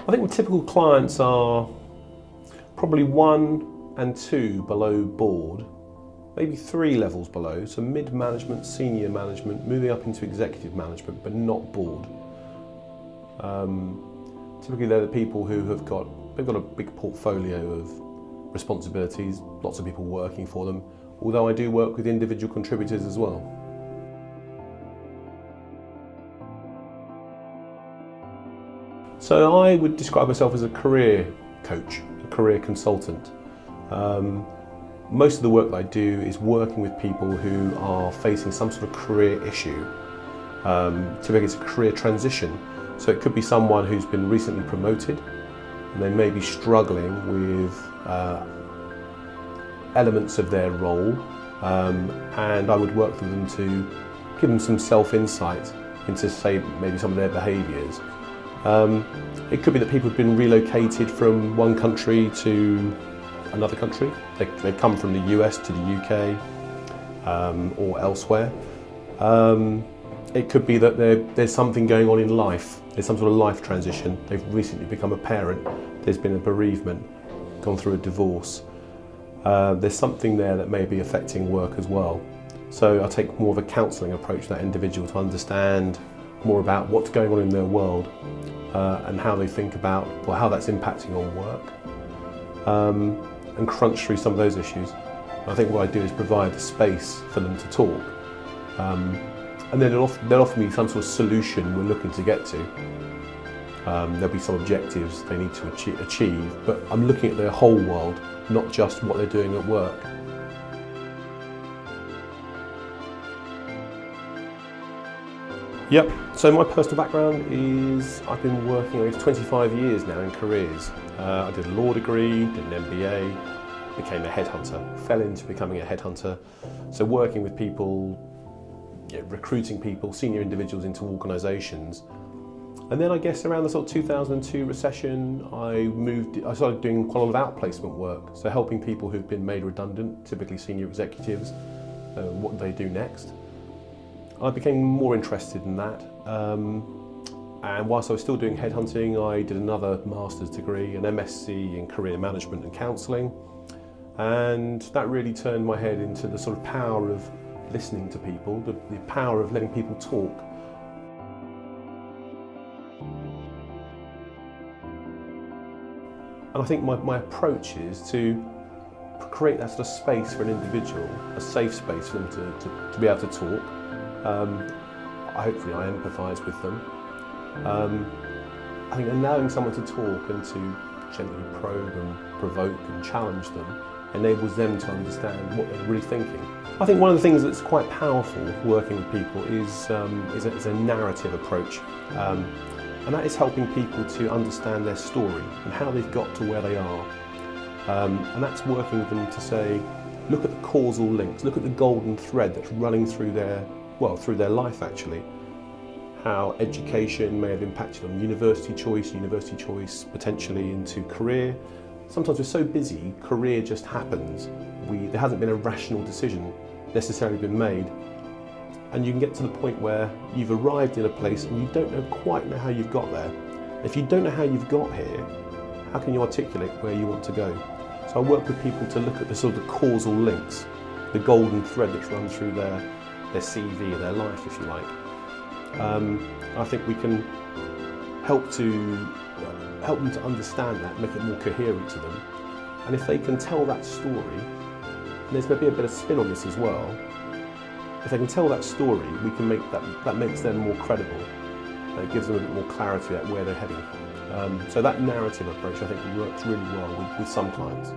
I think the typical clients are probably 1 and 2 below board, maybe 3 levels below, so mid-management, senior management, moving up into executive management, but not board. Typically they're the people who they've got a big portfolio of responsibilities, lots of people working for them, although I do work with individual contributors as well. So I would describe myself as a career coach, a career consultant. Most of the work that I do is working with people who are facing some sort of career issue. Typically it's a career transition. So it could be someone who's been recently promoted and they may be struggling with elements of their role, and I would work with them to give them some self-insight into, say, maybe some of their behaviours. It could be that people have been relocated from one country to another country. They come from the US to the UK or elsewhere. It could be that there's something going on in life. There's some sort of life transition. They've recently become a parent. There's been a bereavement, gone through a divorce. There's something there that may be affecting work as well. So I take more of a counselling approach to that individual to understand more about what's going on in their world and how they think about, well, how that's impacting on work, and crunch through some of those issues. I think what I do is provide the space for them to talk, and then they'll offer me some sort of solution we're looking to get to. There'll be some objectives they need to achieve, but I'm looking at their whole world, not just what they're doing at work. Yep, so my personal background is I've been working over 25 years now in careers. I did a law degree, did an MBA, became a headhunter, fell into becoming a headhunter. So working with people, recruiting people, senior individuals into organisations. And then I guess around the sort of 2002 recession, I started doing quite a lot of outplacement work. So helping people who've been made redundant, typically senior executives, what they do next. I became more interested in that, and whilst I was still doing headhunting, I did another master's degree, an MSc in career management and counselling, and that really turned my head into the sort of power of listening to people, the power of letting people talk. And I think my approach is to create that sort of space for an individual, a safe space for them to be able to talk. Hopefully I empathise with them. I think allowing someone to talk and to gently probe and provoke and challenge them enables them to understand what they're really thinking. I think one of the things that's quite powerful working with people is a narrative approach. And that is helping people to understand their story and how they've got to where they are. And that's working with them to say, look at the causal links, look at the golden thread that's running through their life actually. How education may have impacted on university choice potentially into career. Sometimes we're so busy, career just happens. There hasn't been a rational decision necessarily been made. And you can get to the point where you've arrived in a place and you don't quite know how you've got there. If you don't know how you've got here, how can you articulate where you want to go? So I work with people to look at the sort of causal links, the golden thread that's run through their CV, their life, if you like. I think we can help them to understand that, make it more coherent to them. And if they can tell that story, and there's going to be a bit of spin on this as well, if they can tell that story, we can make that makes them more credible. It gives them a bit more clarity at where they're heading. So that narrative approach, I think, works really well with some clients.